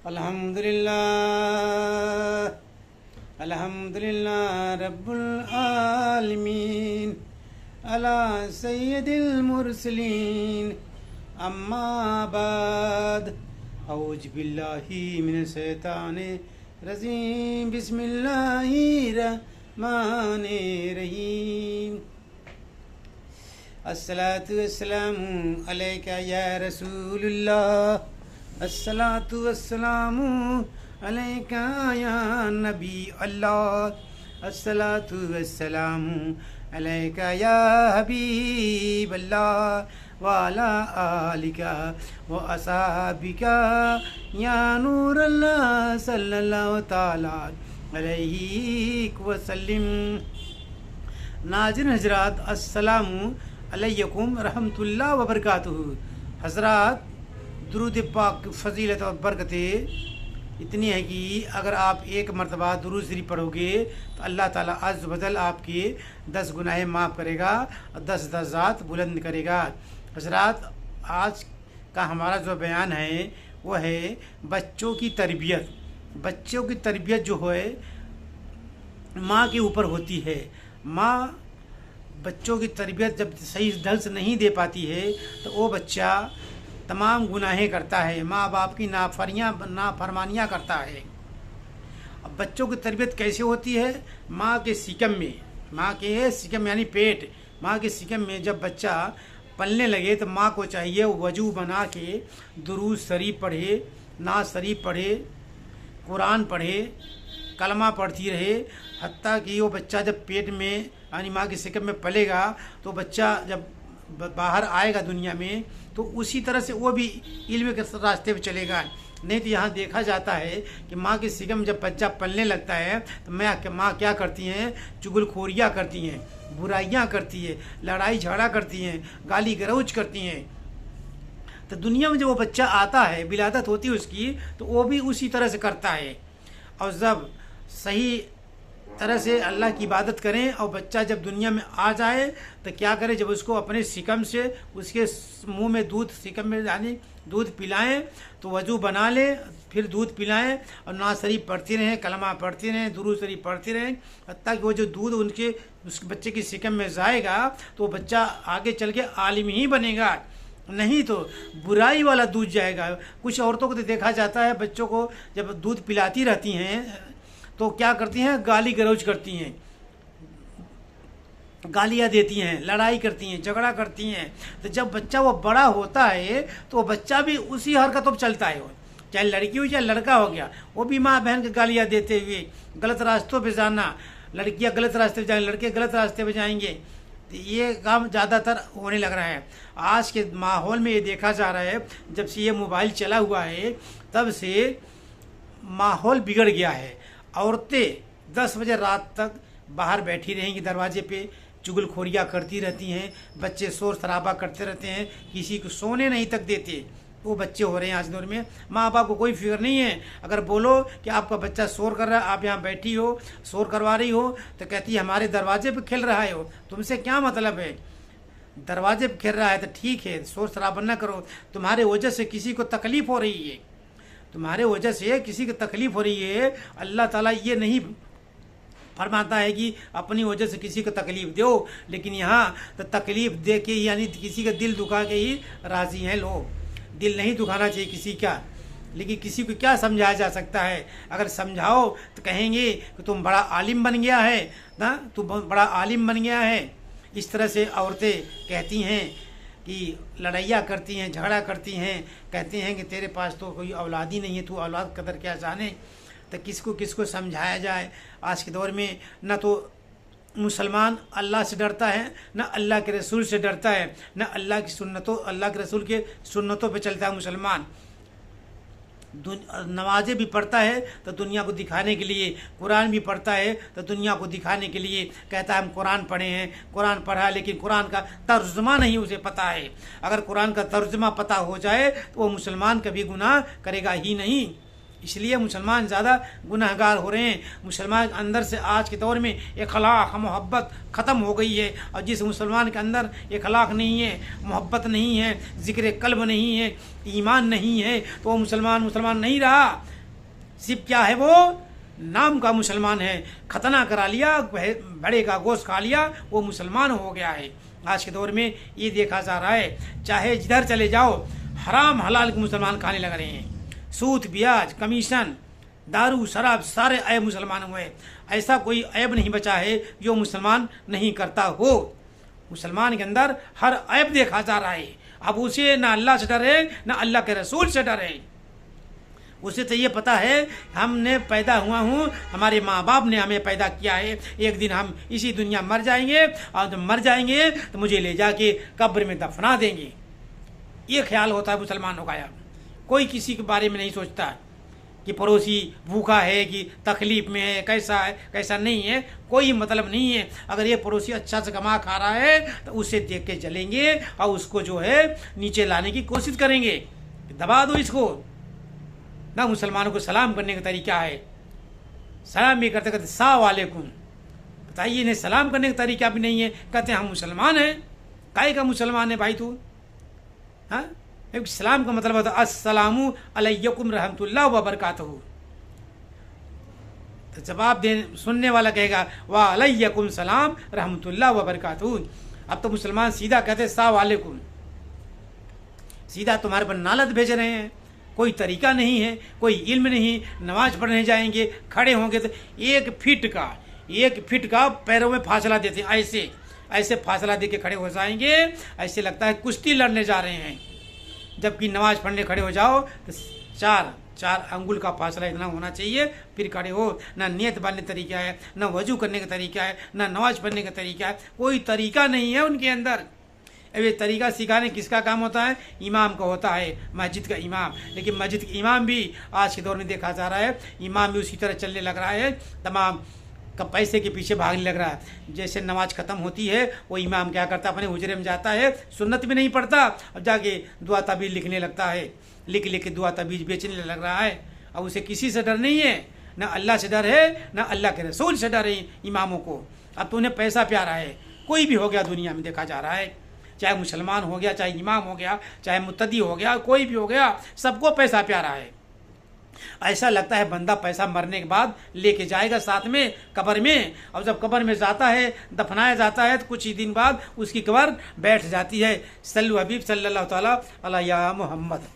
अल्हम्दुलिल्लाह रब्बुल आलमीन अला सय्यदिल मुरसलीन अम्मा बाद औज़ु बिल्लाहि मिनश शैतानिर रजीम बिस्मिल्लाहिर रहमानिर रहीम अस्सलातु वस्सलामु अलैका या रसूलुल्लाह अस्सलातु वस्सलामु अलैका या नबी अल्लाह अस्सलातु वस्सलामु अलैका या हबीब अल्लाह व अला आलिका व असहाबिका या नूर अल्लाह सल्लल्लाहु तआला अलैहि वसल्लम। नाज़रीन हज़रात, अस्सलामु अलैकुम रहमतुल्लाह व बरकातुहू। हज़रात, दुरूद पाक की फ़ज़ीलत और बरकतें इतनी है कि अगर आप एक मरतबा दुरूद शरीफ पढ़ोगे तो अल्लाह ताला अज़्ज़ वजल आपके 10 गुनाहें माफ़ करेगा और 10 दर्जात बुलंद करेगा। हज़रात, आज का हमारा जो बयान है वो है बच्चों की तरबियत। बच्चों की तरबियत जो है माँ के ऊपर होती है। माँ बच्चों की तरबियत जब सही ढंग से नहीं दे पाती है तो वो बच्चा तमाम गुनाहें करता है, माँ बाप की नाफरमानियाँ करता है। अब बच्चों की तरबियत कैसे होती है? माँ के सिकम यानी पेट, माँ के सिकम में जब बच्चा पलने लगे तो माँ को चाहिए वो वजू बना के दुरूद शरीफ पढ़े, नात शरीफ पढ़े, कुरान पढ़े, कलमा पढ़ती रहे। हत्ता कि वो बच्चा जब पेट में यानी माँ के सिकम में पलेगा तो बच्चा जब बाहर आएगा दुनिया में तो उसी तरह से वो भी इल्म के रास्ते पे चलेगा। नहीं तो यहाँ देखा जाता है कि माँ के सिकम में जब बच्चा पलने लगता है तो माँ क्या करती हैं? चुगलखोरियाँ करती हैं, बुराइयाँ करती है, लड़ाई झगड़ा करती हैं, गाली गलौज करती हैं। तो दुनिया में जब वो बच्चा आता है, विलादत होती है उसकी, तो वो भी उसी तरह से करता है। और जब सही तरह से अल्लाह की इबादत करें और बच्चा जब दुनिया में आ जाए तो क्या करें? जब उसको अपने सिकम से उसके मुंह में दूध, सिकम में यानी दूध पिलाएं तो वजू बना लें, फिर दूध पिलाएं और नात शरीफ पढ़ती रहें, कलमा पढ़ती रहें, दुरूद शरीफ पढ़ती रहें, ताकि वो जो दूध उस बच्चे की सिकम में जाएगा तो बच्चा आगे चल के आलिम ही बनेगा। नहीं तो बुराई वाला दूध जाएगा। कुछ औरतों को तो देखा जाता है बच्चों को जब दूध पिलाती रहती हैं तो क्या करती हैं? गाली गलौज करती हैं, गालियाँ देती हैं, लड़ाई करती हैं, झगड़ा करती हैं। तो जब बच्चा वो बड़ा होता है तो वो बच्चा भी उसी हरकतों पर चलता है। चाहे लड़की हो चाहे लड़का हो गया, वो भी माँ बहन की गालियाँ देते हुए गलत रास्तों पे जाना, लड़कियाँ गलत रास्ते पे जाएंगी, लड़के गलत रास्ते पे जाएंगे। तो ये काम ज़्यादातर होने लग रहा है। आज के माहौल में ये देखा जा रहा है, जब से ये मोबाइल चला हुआ है तब से माहौल बिगड़ गया है। औरतें 10 बजे रात तक बाहर बैठी रहेंगी दरवाजे पे, चुगलखोरियाँ करती रहती हैं, बच्चे शोर शराबा करते रहते हैं, किसी को सोने नहीं तक देते। वो बच्चे हो रहे हैं आज दौर में। माँ बाप को कोई फिक्र नहीं है। अगर बोलो कि आपका बच्चा शोर कर रहा है, आप यहाँ बैठी हो, शोर करवा रही हो, तो कहती है हमारे दरवाजे पे खेल रहा है, हो तुमसे क्या मतलब है? दरवाजे पे खेल रहा है तो ठीक है, शोर शराबा न करो। तुम्हारे वजह से किसी को तकलीफ़ हो रही है, तुम्हारे वजह से किसी को तकलीफ़ हो रही है। अल्लाह ताला ये नहीं फरमाता है कि अपनी वजह से किसी को तकलीफ़ दो, लेकिन यहाँ तो तकलीफ़ दे के यानी किसी का दिल दुखा के ही राज़ी हैं लोग। दिल नहीं दुखाना चाहिए किसी का, लेकिन किसी को क्या समझाया जा सकता है? अगर समझाओ तो कहेंगे कि तुम बड़ा आलिम बन गया है ना, तुम बड़ा आलिम बन गया है। इस तरह से औरतें कहती हैं कि लड़ाइयाँ करती हैं, झगड़ा करती हैं, कहते हैं कि तेरे पास तो कोई औलाद ही नहीं है, तू औलाद कदर क्या जाने। तो किसको किसको समझाया जाए? आज के दौर में न तो मुसलमान अल्लाह से डरता है, न अल्लाह के रसूल से डरता है, न अल्लाह के रसूल के सुन्नतों पे चलता है मुसलमान। नमाज़ें भी पढ़ता है तो दुनिया को दिखाने के लिए, कुरान भी पढ़ता है तो दुनिया को दिखाने के लिए कहता है हम कुरान पढ़े हैं, कुरान पढ़ा है, लेकिन कुरान का तर्जुमा नहीं उसे पता है। अगर कुरान का तर्जुमा पता हो जाए तो वो मुसलमान कभी गुनाह करेगा ही नहीं। इसलिए मुसलमान ज़्यादा गुनहगार हो रहे हैं। मुसलमान के अंदर से आज के दौर में अखलाक मोहब्बत ख़त्म हो गई है, और जिस मुसलमान के अंदर अखलाक नहीं है, मोहब्बत नहीं है, ज़िक्र कल्ब नहीं है, ईमान नहीं है, तो वो मुसलमान नहीं रहा। सिर्फ क्या है, वो नाम का मुसलमान है, खतना करा लिया, बड़े का गोश्त खा लिया, वो मुसलमान हो गया है। आज के दौर में ये देखा जा रहा है, चाहे जिधर चले जाओ हराम हलाल के मुसलमान खाने लग रहे हैं। सूद, ब्याज, कमीशन, दारू, शराब, सारे ऐब मुसलमानों में। ऐसा कोई ऐब नहीं बचा है जो मुसलमान नहीं करता हो। मुसलमान के अंदर हर ऐब देखा जा रहा है। अब उसे ना अल्लाह से डर है, ना अल्लाह के रसूल से डर है। उसे तो ये पता है हमने पैदा हुआ हूँ, हमारे माँ बाप ने हमें पैदा किया है, एक दिन हम इसी दुनिया मर जाएंगे, और जब मर जाएंगे तो मुझे ले जाके कब्र में दफना देंगे। ये ख्याल होता है मुसलमानों का। यार कोई किसी के बारे में नहीं सोचता कि पड़ोसी भूखा है कि तकलीफ में है, कैसा है कैसा नहीं है, कोई मतलब नहीं है। अगर ये पड़ोसी अच्छा से कमा खा रहा है तो उसे देख के चलेंगे और उसको जो है नीचे लाने की कोशिश करेंगे, दबा दो इसको ना। मुसलमानों को सलाम करने का तरीका है, सलाम भी करते कहते अस्सलाम वालेकुम। बताइए, इन्हें सलाम करने का तरीका भी नहीं है, कहते हम मुसलमान हैं। काहे का मुसलमान है भाई तू? हाँ, सलाम का मतलब होता है अस्सलामु अलैकुम रहमतुल्लाह व बरकातहू। तो जवाब दे सुनने वाला कहेगा वाह अलैकुम सलाम रहमतुल्लाह व बरकातहू। अब तो मुसलमान सीधा कहते अस्सलाम वालेकुम, सीधा तुम्हारे पर नालत भेज रहे हैं। कोई तरीका नहीं है, कोई इल्म नहीं। नमाज पढ़ने जाएंगे, खड़े होंगे तो 1 फीट का पैरों में फासला देते हैं, ऐसे ऐसे फासला दे के खड़े हो जाएंगे, ऐसे लगता है कुश्ती लड़ने जा रहे हैं। जबकि नमाज पढ़ने खड़े हो जाओ तो 4 अंगुल का फासला इतना होना चाहिए, फिर खड़े हो। ना नियत बांधने तरीका है, ना वजू करने का तरीका है, ना नमाज पढ़ने का तरीका है, कोई तरीका नहीं है उनके अंदर। अब ये तरीका सिखाने किसका काम होता है? इमाम का होता है, मस्जिद का इमाम। लेकिन मस्जिद के इमाम भी आज के दौर में देखा जा रहा है, इमाम भी उसी तरह चलने लग रहा है, तमाम का पैसे के पीछे भागने लग रहा है। जैसे नमाज ख़त्म होती है वो इमाम क्या करता है, अपने हुजरे में जाता है, सुन्नत भी नहीं पढ़ता और जाके दुआ तबीज़ लिखने लगता है, लिख के दुआ तबीज़ बेचने लग रहा है। और उसे किसी से डर नहीं है, ना अल्लाह से डर है, ना अल्लाह के रसूल से डर है इमामों को। अब तो उन्हें पैसा प्यारा है, कोई भी हो गया दुनिया में देखा जा रहा है, चाहे मुसलमान हो गया, चाहे इमाम हो गया, चाहे मुत्तदी हो गया, कोई भी हो गया, सबको पैसा प्यारा है। ऐसा लगता है बंदा पैसा मरने के बाद लेके जाएगा साथ में कब्र में, और जब कब्र में जाता है, दफनाया जाता है, तो कुछ ही दिन बाद उसकी कब्र बैठ जाती है। सल्लु हबीब सल्लल्लाहु तआला अलैहि मोहम्मद।